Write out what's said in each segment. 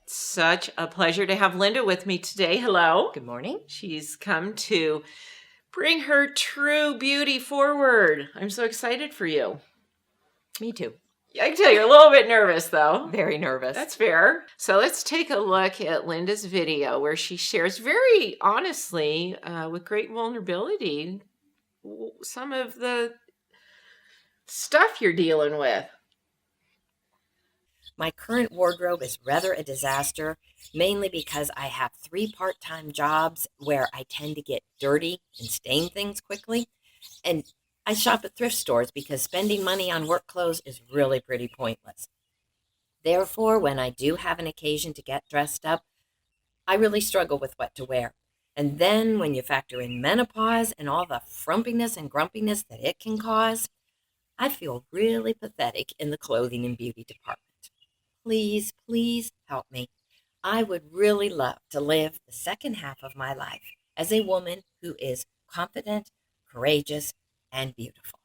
Such a pleasure to have Linda with me today. Hello. Good morning. She's come to bring her true beauty forward. I'm so excited for you. Me too. I can tell you're a little bit nervous, though. Very nervous. That's fair. So let's take a look at Linda's video where she shares very honestly, with great vulnerability, some of the stuff you're dealing with. My current wardrobe is rather a disaster, mainly because I have 3 part-time jobs where I tend to get dirty and stain things quickly. And I shop at thrift stores because spending money on work clothes is really pretty pointless. Therefore, when I do have an occasion to get dressed up, I really struggle with what to wear. And then when you factor in menopause and all the frumpiness and grumpiness that it can cause, I feel really pathetic in the clothing and beauty department. Please, please help me. I would really love to live the second half of my life as a woman who is confident, courageous, and beautiful.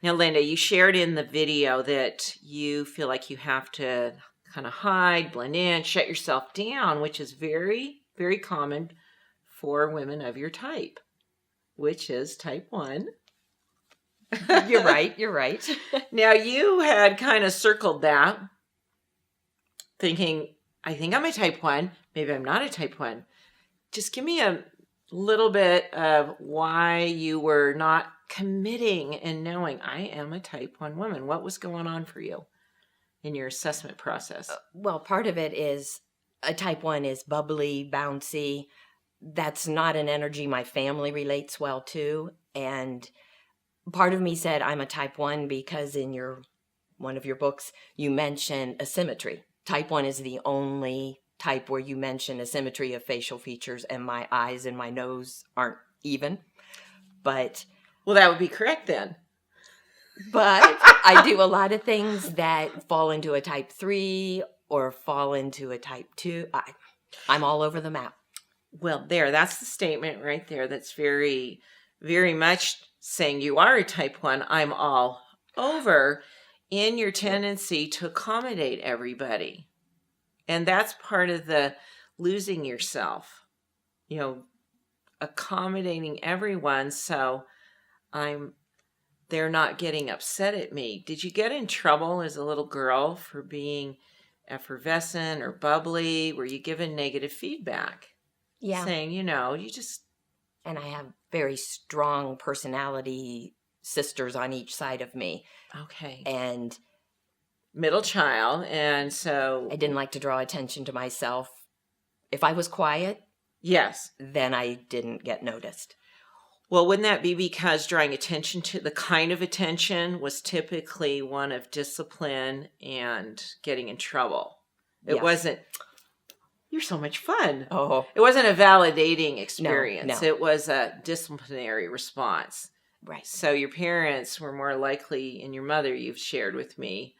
Now, Linda, you shared in the video that you feel like you have to kind of hide, blend in, shut yourself down, which is very, very common for women of your type, which is type 1. You're right. Now, you had kind of circled that, thinking, I think I'm a type 1. Maybe I'm not a type 1. Just give me a little bit of why you were not committing and knowing I am a type 1 woman. What was going on for you in your assessment process? Well, part of it is a type 1 is bubbly, bouncy. That's not an energy my family relates well to. And part of me said I'm a type 1 because in one of your books, you mention asymmetry. Type 1 is the only type where you mention asymmetry of facial features, and my eyes and my nose aren't even. But well, that would be correct then. But I do a lot of things that fall into a type 3 or fall into a type 2. I'm all over the map. Well, that's the statement right there. That's very, very much saying you are a type 1. I'm all over in your tendency to accommodate everybody. And that's part of the losing yourself, accommodating everyone. So they're not getting upset at me. Did you get in trouble as a little girl for being effervescent or bubbly? Were you given negative feedback? Yeah. Saying, you just... And I have very strong personality sisters on each side of me. Okay. And middle child. And so... I didn't like to draw attention to myself. If I was quiet... Yes. Then I didn't get noticed. Well, wouldn't that be because drawing attention to the kind of attention was typically one of discipline and getting in trouble? It wasn't, you're so much fun. Oh. It wasn't a validating experience. No. It was a disciplinary response. Right. So your parents were more likely, and your mother, you've shared with me,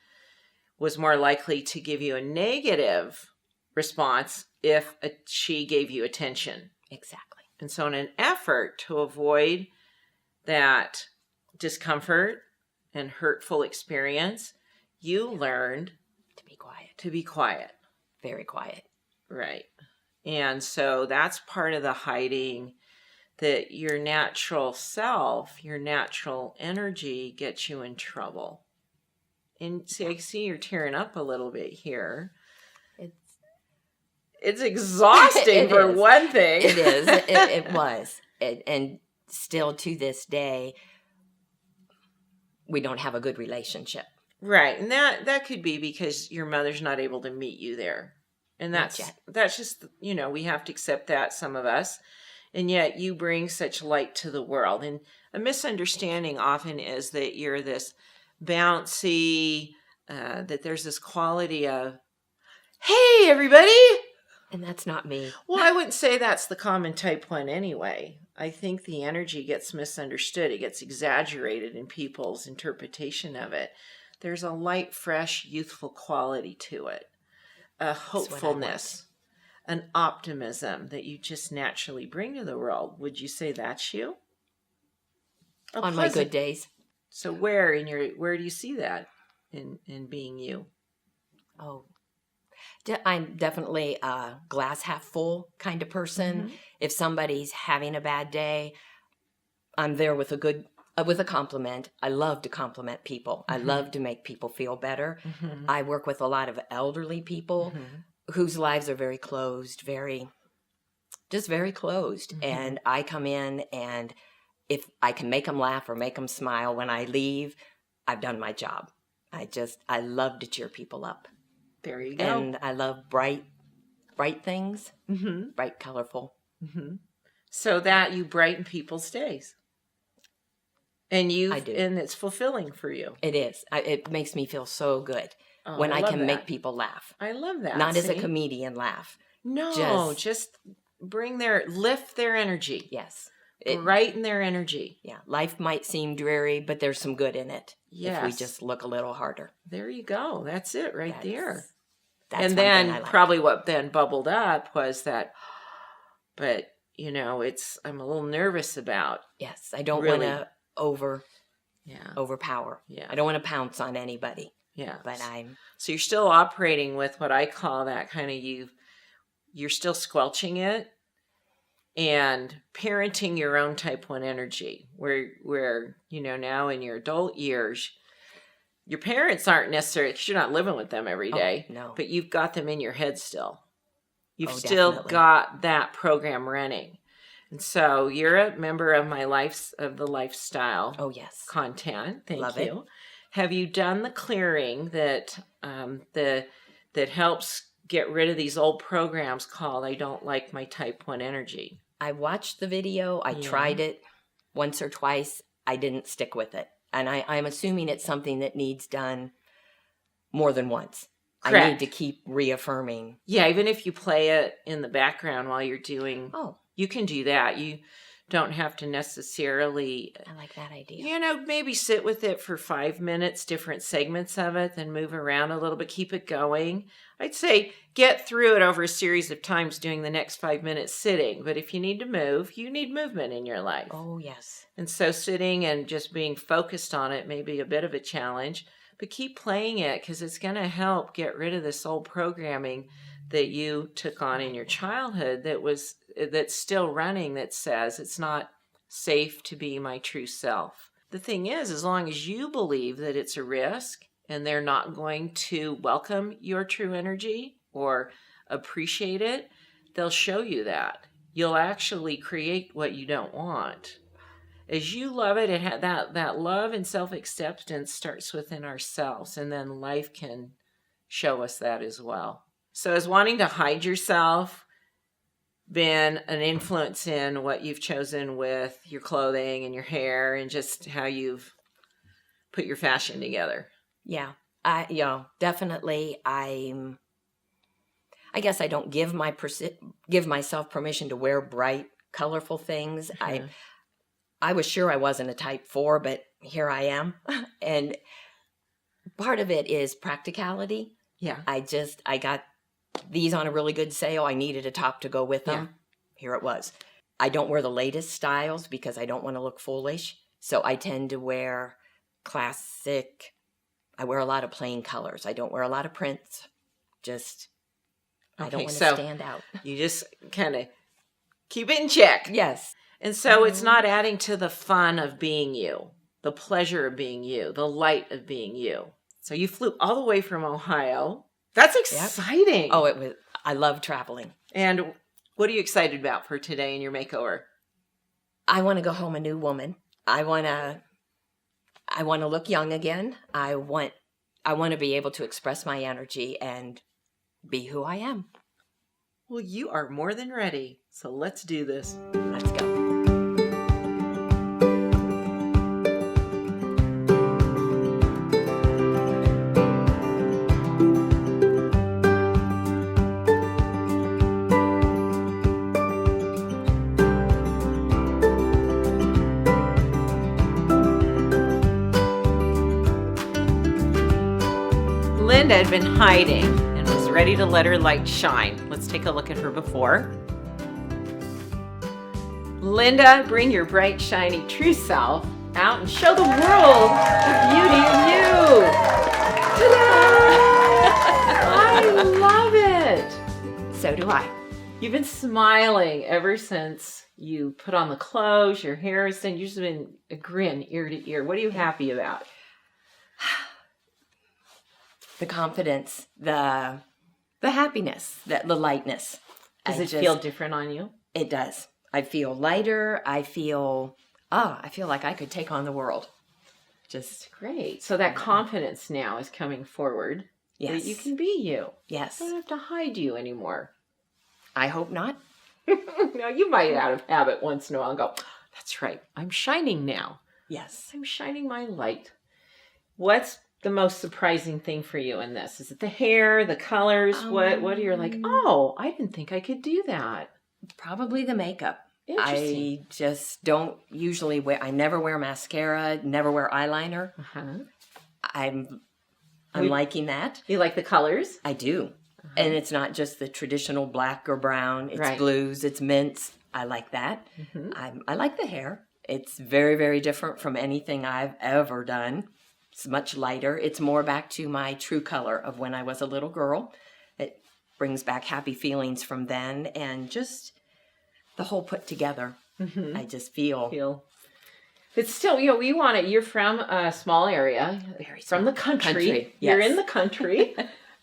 was more likely to give you a negative response if she gave you attention. Exactly. And so in an effort to avoid that discomfort and hurtful experience, you learned to be quiet. To be quiet. Very quiet. Right. And so that's part of the hiding, that your natural self, your natural energy gets you in trouble. And see, I see you're tearing up a little bit here. It's exhausting for one thing. It is. It was. And still to this day, we don't have a good relationship. Right. And that could be because your mother's not able to meet you there. And that's just, we have to accept that, some of us. And yet you bring such light to the world. And a misunderstanding often is that you're this bouncy, that there's this quality of, hey, everybody. And that's not me. Well, I wouldn't say that's the common type 1 anyway. I think the energy gets misunderstood. It gets exaggerated in people's interpretation of it. There's a light, fresh, youthful quality to it. A hopefulness, an optimism that you just naturally bring to the world. Would you say that's you? On my good days. So where do you see that in being you? Oh, I'm definitely a glass half full kind of person. If somebody's having a bad day, I'm there with a compliment. I love to compliment people. I love to make people feel better. I work with a lot of elderly people whose lives are very closed, very closed. And I come in, and if I can make them laugh or make them smile when I leave, I've done my job. I love to cheer people up. There you go. And I love bright things, bright, colorful. So that you brighten people's days. And I do. And it's fulfilling for you. It is. It makes me feel so good when I can make people laugh. I love that. Not as a comedian laugh. No, just lift their energy. Yes. Brighten their energy. Yeah. Life might seem dreary, but there's some good in it. Yes. If we just look a little harder. There you go. That's it right there. That's and then probably what then bubbled up was that, but I'm a little nervous about. Yes. I don't want to overpower. Yeah. I don't want to pounce on anybody. Yeah. But so you're still operating with what I call that kind of you're still squelching it and parenting your own type 1 energy where now in your adult years, your parents aren't necessarily, because you're not living with them every day, no. But you've got them in your head still. You've still definitely got that program running. And so you're a member of the lifestyle content. Thank you. It. Have you done the clearing that that helps get rid of these old programs called I don't like my type 1 energy? I watched the video. I tried it once or twice. I didn't stick with it. And I'm assuming it's something that needs done more than once. Correct. I need to keep reaffirming. Yeah, even if you play it in the background while you're doing... You can do that. You don't have to necessarily... I like that idea. Maybe sit with it for 5 minutes, different segments of it, then move around a little bit, keep it going. I'd say get through it over a series of times doing the next 5 minutes sitting. But if you need to move, you need movement in your life. Oh, yes. And so sitting and just being focused on it may be a bit of a challenge. But keep playing it because it's going to help get rid of this old programming that you took on in your childhood that's still running, that says it's not safe to be my true self. The thing is, as long as you believe that it's a risk and they're not going to welcome your true energy or appreciate it, they'll show you that. You'll actually create what you don't want. As you love it, that love and self-acceptance starts within ourselves, and then life can show us that as well. So has wanting to hide yourself been an influence in what you've chosen with your clothing and your hair and just how you've put your fashion together? Yeah, definitely. I guess I don't give myself permission to wear bright, colorful things. I was sure I wasn't a type 4, but here I am. And part of it is practicality. Yeah. I got these on a really good sale. I needed a top to go with them. Yeah. Here it was. I don't wear the latest styles because I don't want to look foolish. So I tend to wear classic. I wear a lot of plain colors. I don't wear a lot of prints. I don't want to stand out. You just kind of keep it in check. Yes. And so it's not adding to the fun of being you, the pleasure of being you, the light of being you. So you flew all the way from Ohio. That's exciting. Yep. Oh, it was. I love traveling. And what are you excited about for today in your makeover? I want to go home a new woman. I want to look young again. I want to be able to express my energy and be who I am. Well, you are more than ready. So let's do this. Let's go. Linda had been hiding and was ready to let her light shine. Let's take a look at her before. Linda, bring your bright, shiny, true self out and show the world the beauty in you. Ta-da! I love it. So do I. You've been smiling ever since you put on the clothes, your hair is done. You've just been a grin ear to ear. What are you happy about? The confidence, the happiness, the lightness. Does it feel different on you? It does. I feel lighter. I feel like I could take on the world. Just great. So that confidence now is coming forward. Yes. That you can be you. Yes. I don't have to hide you anymore. I hope not. No, you might out of habit once in a while and go, that's right. I'm shining now. Yes. I'm shining my light. What's the most surprising thing for you in this? Is it the hair, the colors? What are you like, oh, I didn't think I could do that? Probably the makeup. Interesting. I just don't usually I never wear mascara, never wear eyeliner. I'm liking that. You like the colors? I do. And it's not just the traditional black or brown. It's blues, it's mints. I like that. I like the hair. It's very, very different from anything I've ever done. It's much lighter. It's more back to my true color of when I was a little girl. It brings back happy feelings from then, and just the whole put together. I just feel. It's still, we want it. You're from a small area, from the country. You're in the country.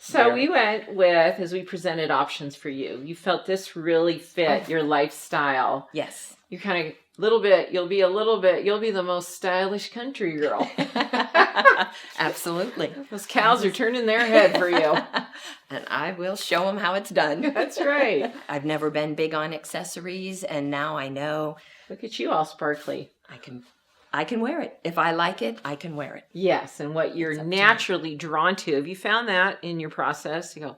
So we went with, as we presented options for you, you felt this really fit your lifestyle. Yes. You're kind of you'll be the most stylish country girl. Absolutely. Those cows are turning their head for you. And I will show them how it's done. That's right. I've never been big on accessories, and now I know. Look at you all sparkly. I can wear it. If I like it, I can wear it. Yes, and what you're naturally drawn to. Have you found that in your process? You go,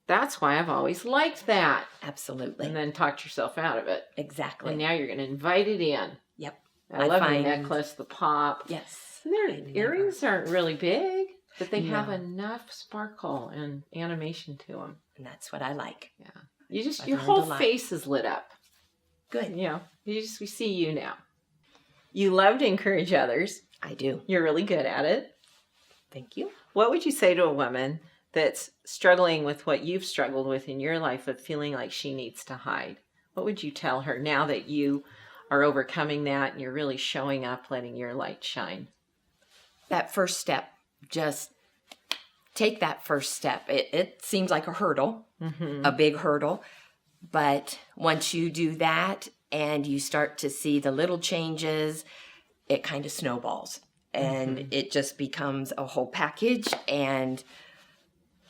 that's why I've always liked that. Absolutely. And then talked yourself out of it. Exactly. And now you're going to invite it in. Yep. I love the necklace, the pop. Yes. And their earrings aren't really big, but they have enough sparkle and animation to them. And that's what I like. Yeah. Your whole face is lit up. Good. We see you now. You love to encourage others. I do. You're really good at it. Thank you. What would you say to a woman that's struggling with what you've struggled with in your life of feeling like she needs to hide? What would you tell her now that you are overcoming that and you're really showing up, letting your light shine? That first step, just take that first step. It seems like a hurdle, a big hurdle. But once you do that and you start to see the little changes, it kind of snowballs. And it just becomes a whole package, and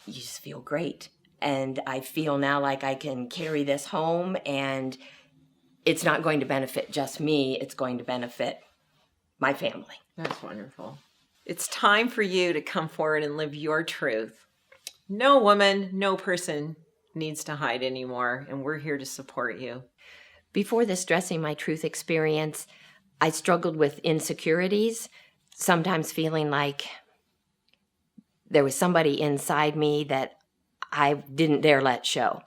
you just feel great. And I feel now like I can carry this home, and it's not going to benefit just me. It's going to benefit my family. That's wonderful. It's time for you to come forward and live your truth. No woman, no person needs to hide anymore, and we're here to support you. Before this Dressing My Truth experience, I struggled with insecurities, sometimes feeling like there was somebody inside me that I didn't dare let show.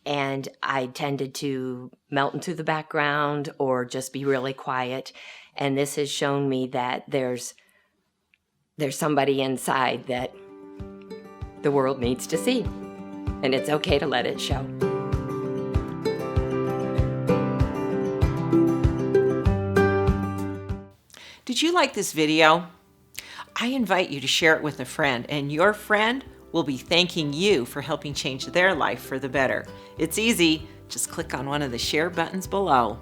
And I tended to melt into the background or just be really quiet. And this has shown me that there's somebody inside that the world needs to see. And it's okay to let it show. Did you like this video? I invite you to share it with a friend, and your friend will be thanking you for helping change their life for the better. It's easy. Just click on one of the share buttons below.